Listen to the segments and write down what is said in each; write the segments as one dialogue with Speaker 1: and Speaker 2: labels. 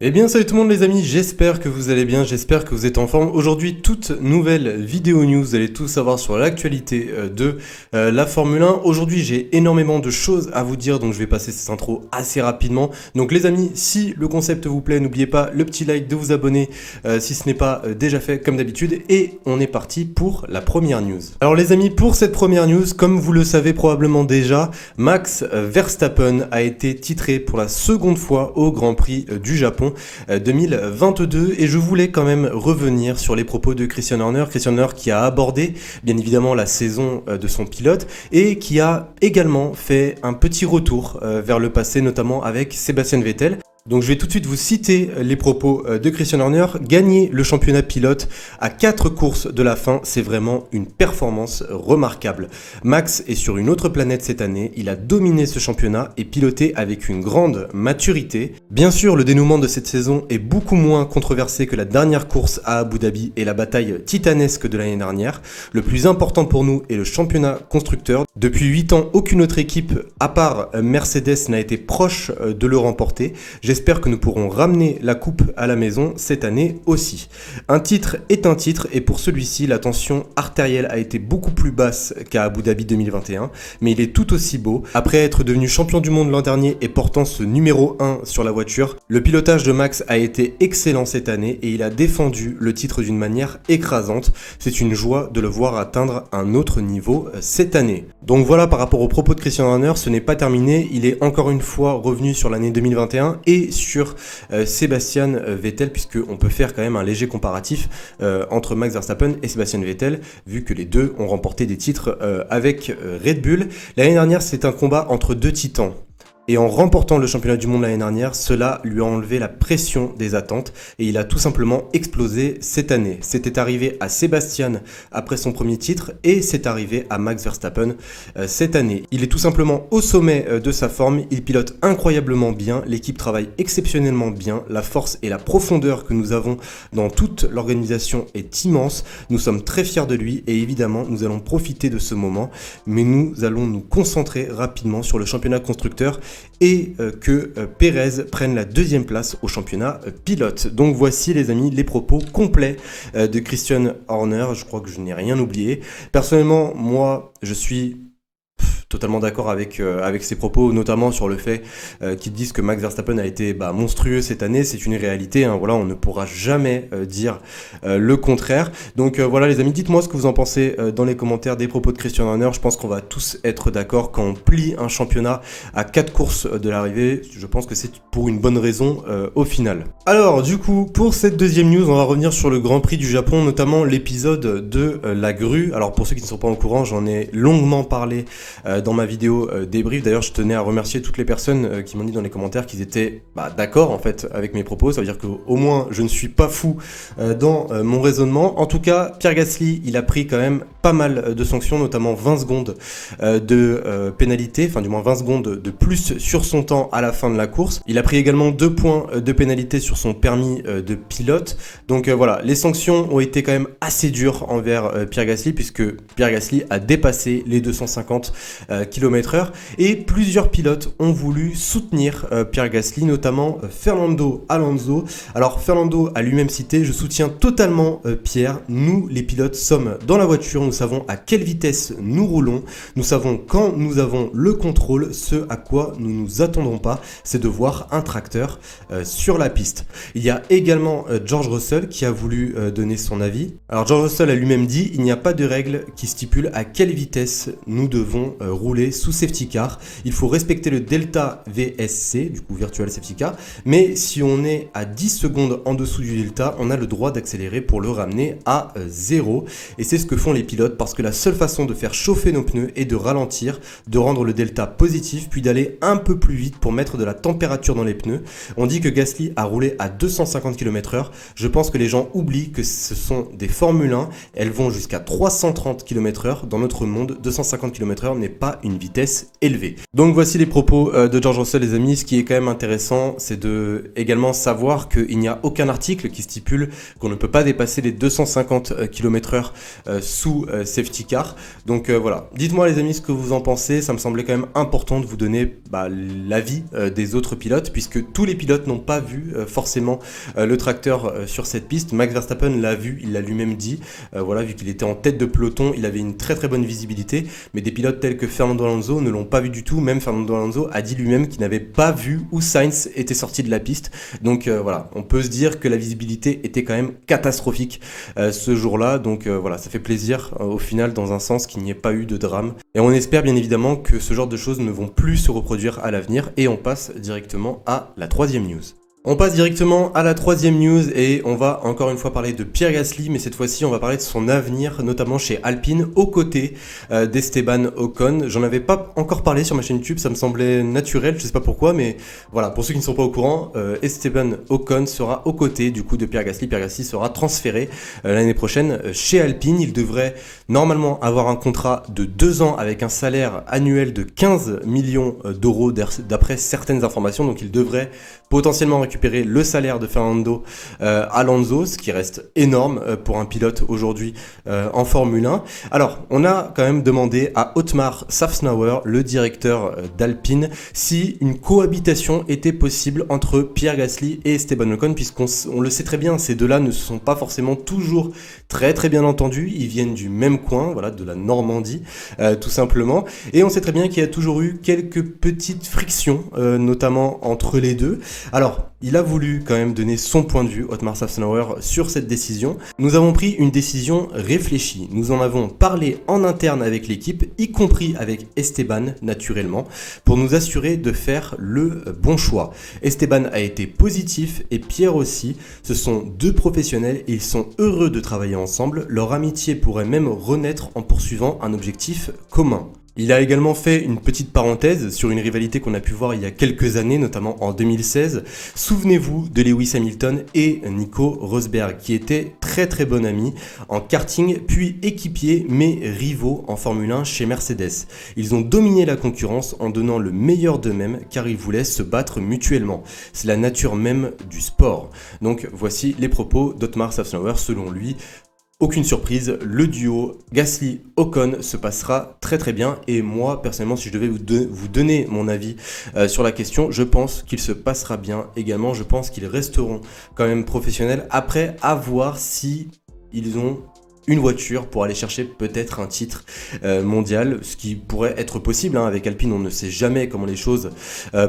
Speaker 1: Eh bien salut tout le monde les amis, j'espère que vous allez bien, j'espère que vous êtes en forme. Aujourd'hui, toute nouvelle vidéo news, vous allez tout savoir sur l'actualité de la Formule 1. Aujourd'hui, j'ai énormément de choses à vous dire, donc je vais passer cette intro assez rapidement. Donc les amis, si le concept vous plaît, n'oubliez pas le petit like, de vous abonner si ce n'est pas déjà fait comme d'habitude. Et on est parti pour la première news. Alors les amis, pour cette première news, comme vous le savez probablement déjà, Max Verstappen a été titré pour la seconde fois au Grand Prix du Japon 2022, et je voulais quand même revenir sur les propos de Christian Horner. Christian Horner qui a abordé bien évidemment la saison de son pilote et qui a également fait un petit retour vers le passé, notamment avec Sébastien Vettel. Donc je vais tout de suite vous citer les propos de Christian Horner. Gagner le championnat pilote à 4 courses de la fin, c'est vraiment une performance remarquable. Max est sur une autre planète cette année, il a dominé ce championnat et piloté avec une grande maturité. Bien sûr, le dénouement de cette saison est beaucoup moins controversé que la dernière course à Abu Dhabi et la bataille titanesque de l'année dernière. Le plus important pour nous est le championnat constructeur. Depuis 8 ans, aucune autre équipe, à part Mercedes, n'a été proche de le remporter. J'espère que nous pourrons ramener la coupe à la maison cette année aussi. Un titre est un titre, et pour celui-ci, la tension artérielle a été beaucoup plus basse qu'à Abu Dhabi 2021, mais il est tout aussi beau. Après être devenu champion du monde l'an dernier et portant ce numéro 1 sur la voiture, le pilotage de Max a été excellent cette année et il a défendu le titre d'une manière écrasante. C'est une joie de le voir atteindre un autre niveau cette année. Donc voilà, par rapport aux propos de Christian Horner, ce n'est pas terminé. Il est encore une fois revenu sur l'année 2021 et sur Sébastien Vettel, puisqu'on peut faire quand même un léger comparatif entre Max Verstappen et Sébastien Vettel, vu que les deux ont remporté des titres avec Red Bull. L'année dernière, c'est un combat entre deux titans. Et en remportant le championnat du monde l'année dernière, cela lui a enlevé la pression des attentes et il a tout simplement explosé cette année. C'était arrivé à Sébastien après son premier titre et c'est arrivé à Max Verstappen cette année. Il est tout simplement au sommet de sa forme, il pilote incroyablement bien, l'équipe travaille exceptionnellement bien, la force et la profondeur que nous avons dans toute l'organisation est immense. Nous sommes très fiers de lui et évidemment nous allons profiter de ce moment, mais nous allons nous concentrer rapidement sur le championnat constructeur et que Pérez prenne la deuxième place au championnat pilote. Donc voici les amis les propos complets de Christian Horner. Je crois que je n'ai rien oublié. Personnellement, moi je suis totalement d'accord avec ses propos, notamment sur le fait qu'ils disent que Max Verstappen a été monstrueux cette année. C'est une réalité, hein, voilà, on ne pourra jamais dire le contraire. Donc voilà les amis, dites-moi ce que vous en pensez dans les commentaires des propos de Christian Horner. Je pense qu'on va tous être d'accord quand on plie un championnat à 4 courses de l'arrivée. Je pense que c'est pour une bonne raison au final. Alors du coup, pour cette deuxième news, on va revenir sur le Grand Prix du Japon, notamment l'épisode de la grue. Alors pour ceux qui ne sont pas au courant, j'en ai longuement parlé dans ma vidéo débrief. D'ailleurs, je tenais à remercier toutes les personnes qui m'ont dit dans les commentaires qu'ils étaient d'accord en fait avec mes propos. Ça veut dire qu'au moins je ne suis pas fou dans mon raisonnement. En tout cas, Pierre Gasly, il a pris quand même pas mal de sanctions, notamment 20 secondes de pénalité, enfin du moins 20 secondes de plus sur son temps à la fin de la course. Il a pris également 2 points de pénalité sur son permis de pilote. Donc voilà, les sanctions ont été quand même assez dures envers Pierre Gasly, puisque Pierre Gasly a dépassé les 250 km/h et plusieurs pilotes ont voulu soutenir Pierre Gasly, notamment Fernando Alonso. Alors Fernando a lui-même cité: je soutiens totalement Pierre, nous les pilotes sommes dans la voiture, nous savons à quelle vitesse nous roulons, nous savons quand nous avons le contrôle, ce à quoi nous nous attendons pas, c'est de voir un tracteur sur la piste. Il y a également George Russell qui a voulu donner son avis. Alors George Russell a lui-même dit: il n'y a pas de règle qui stipule à quelle vitesse nous devons rouler sous safety car. Il faut respecter le delta VSC, du coup virtual safety car, mais si on est à 10 secondes en dessous du delta, on a le droit d'accélérer pour le ramener à 0. Et c'est ce que font les pilotes, parce que la seule façon de faire chauffer nos pneus est de ralentir, de rendre le delta positif, puis d'aller un peu plus vite pour mettre de la température dans les pneus. On dit que Gasly a roulé à 250 km/h. Je pense que les gens oublient que ce sont des Formule 1. Elles vont jusqu'à 330 km/h. Dans notre monde, 250 km/h n'est pas une vitesse élevée. Donc voici les propos de George Russell, les amis. Ce qui est quand même intéressant, c'est de également savoir qu'il n'y a aucun article qui stipule qu'on ne peut pas dépasser les 250 km/h sous safety car. Donc voilà, dites-moi les amis ce que vous en pensez. Ça me semblait quand même important de vous donner l'avis des autres pilotes, puisque tous les pilotes n'ont pas vu forcément le tracteur sur cette piste. Max Verstappen l'a vu, il l'a lui-même dit. Voilà, vu qu'il était en tête de peloton, il avait une très très bonne visibilité, mais des pilotes tels que Fernando Alonso ne l'ont pas vu du tout. Même Fernando Alonso a dit lui-même qu'il n'avait pas vu où Sainz était sorti de la piste. Donc voilà, on peut se dire que la visibilité était quand même catastrophique ce jour-là. Donc voilà, ça fait plaisir au final dans un sens qu'il n'y ait pas eu de drame. Et on espère bien évidemment que ce genre de choses ne vont plus se reproduire à l'avenir. Et on passe directement à la troisième news. On passe directement à la troisième news et on va encore une fois parler de Pierre Gasly, mais cette fois-ci on va parler de son avenir, notamment chez Alpine, aux côtés d'Esteban Ocon. J'en avais pas encore parlé sur ma chaîne YouTube, ça me semblait naturel, je sais pas pourquoi, mais voilà, pour ceux qui ne sont pas au courant, Esteban Ocon sera aux côtés du coup de Pierre Gasly. Pierre Gasly sera transféré l'année prochaine chez Alpine. Il devrait normalement avoir un contrat de 2 ans avec un salaire annuel de 15 millions d'euros d'après certaines informations, donc il devrait potentiellement récupérer le salaire de Fernando Alonso, ce qui reste énorme pour un pilote aujourd'hui en Formule 1. Alors, on a quand même demandé à Otmar Szafnauer, le directeur d'Alpine, si une cohabitation était possible entre Pierre Gasly et Esteban Ocon, puisqu'on le sait très bien, ces deux-là ne se sont pas forcément toujours très très bien entendus. Ils viennent du même coin, voilà, de la Normandie, tout simplement. Et on sait très bien qu'il y a toujours eu quelques petites frictions, notamment entre les deux. Alors, il a voulu quand même donner son point de vue, Otmar Szafnauer, sur cette décision. Nous avons pris une décision réfléchie. Nous en avons parlé en interne avec l'équipe, y compris avec Esteban, naturellement, pour nous assurer de faire le bon choix. Esteban a été positif et Pierre aussi. Ce sont deux professionnels et ils sont heureux de travailler ensemble. Leur amitié pourrait même renaître en poursuivant un objectif commun. Il a également fait une petite parenthèse sur une rivalité qu'on a pu voir il y a quelques années, notamment en 2016. Souvenez-vous de Lewis Hamilton et Nico Rosberg, qui étaient très très bons amis en karting, puis équipiers mais rivaux en Formule 1 chez Mercedes. Ils ont dominé la concurrence en donnant le meilleur d'eux-mêmes car ils voulaient se battre mutuellement. C'est la nature même du sport. Donc voici les propos d'Otmar Szafnauer. Selon lui, aucune surprise, le duo Gasly-Ocon se passera très très bien et moi personnellement si je devais vous donner mon avis sur la question, je pense qu'il se passera bien également. Je pense qu'ils resteront quand même professionnels après à voir si ils ont une voiture pour aller chercher peut-être un titre mondial, ce qui pourrait être possible avec Alpine. On ne sait jamais comment les choses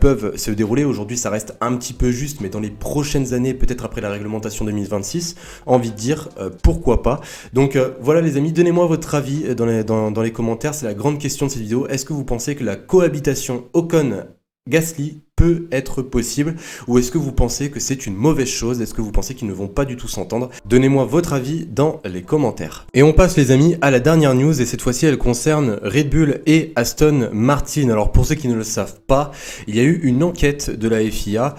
Speaker 1: peuvent se dérouler. Aujourd'hui ça reste un petit peu juste, mais dans les prochaines années, peut-être après la réglementation 2026, envie de dire pourquoi pas. Donc voilà les amis, donnez-moi votre avis dans les commentaires. C'est la grande question de cette vidéo. Est-ce que vous pensez que la cohabitation Ocon-Gasly peut être possible, ou est-ce que vous pensez que c'est une mauvaise chose? Est-ce que vous pensez qu'ils ne vont pas du tout s'entendre? Donnez-moi votre avis dans les commentaires. Et on passe les amis à la dernière news, et cette fois-ci elle concerne Red Bull et Aston Martin. Alors pour ceux qui ne le savent pas, il y a eu une enquête de la FIA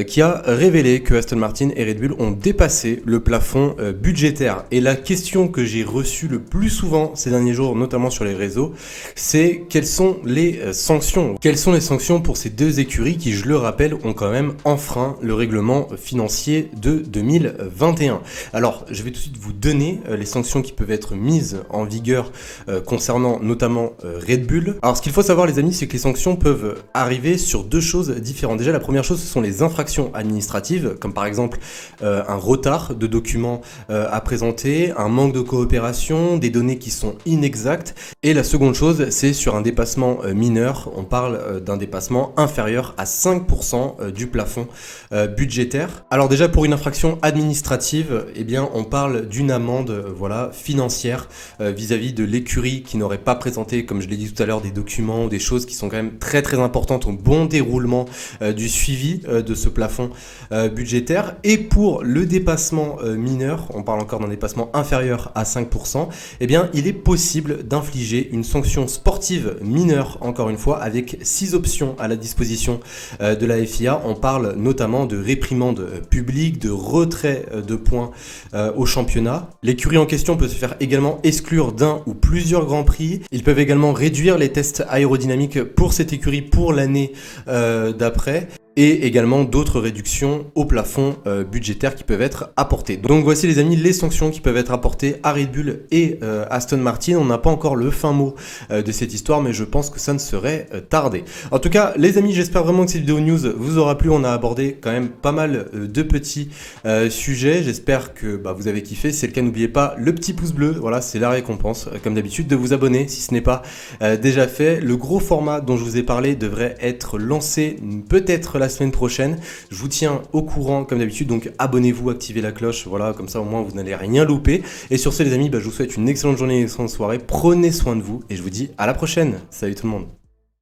Speaker 1: qui a révélé que Aston Martin et Red Bull ont dépassé le plafond budgétaire. Et la question que j'ai reçue le plus souvent ces derniers jours, notamment sur les réseaux, c'est quelles sont les sanctions? Quelles sont les sanctions pour ces deux écuries qui, je le rappelle, ont quand même enfreint le règlement financier de 2021. Alors, je vais tout de suite vous donner les sanctions qui peuvent être mises en vigueur concernant notamment Red Bull. Alors, ce qu'il faut savoir, les amis, c'est que les sanctions peuvent arriver sur deux choses différentes. Déjà, la première chose, ce sont les infractions administratives, comme par exemple un retard de documents à présenter, un manque de coopération, des données qui sont inexactes. Et la seconde chose, c'est sur un dépassement mineur. On parle d'un dépassement inférieur à 5% du plafond budgétaire. Alors déjà pour une infraction administrative, eh bien on parle d'une amende financière vis-à-vis de l'écurie qui n'aurait pas présenté, comme je l'ai dit tout à l'heure, des documents ou des choses qui sont quand même très très importantes au bon déroulement du suivi de ce plafond budgétaire. Et pour le dépassement mineur, on parle encore d'un dépassement inférieur à 5%, eh bien il est possible d'infliger une sanction sportive mineure, encore une fois, avec 6 options à la disposition de la FIA. On parle notamment de réprimande publique, de retrait de points au championnat. L'écurie en question peut se faire également exclure d'un ou plusieurs grands prix. Ils peuvent également réduire les tests aérodynamiques pour cette écurie pour l'année d'après. Et également d'autres réductions au plafond budgétaire qui peuvent être apportées. Donc voici les amis les sanctions qui peuvent être apportées à Red Bull et Aston Martin. On n'a pas encore le fin mot de cette histoire, mais je pense que ça ne serait tardé. En tout cas les amis, j'espère vraiment que cette vidéo news vous aura plu. On a abordé quand même pas mal de petits sujets. J'espère que vous avez kiffé. Si c'est le cas, n'oubliez pas le petit pouce bleu. Voilà, c'est la récompense comme d'habitude, de vous abonner si ce n'est pas déjà fait. Le gros format dont je vous ai parlé devrait être lancé peut-être la semaine prochaine. Je vous tiens au courant comme d'habitude, donc abonnez-vous, activez la cloche, voilà, comme ça au moins vous n'allez rien louper. Et sur ce les amis, je vous souhaite une excellente journée, une excellente soirée, prenez soin de vous et je vous dis à la prochaine. Salut tout le monde.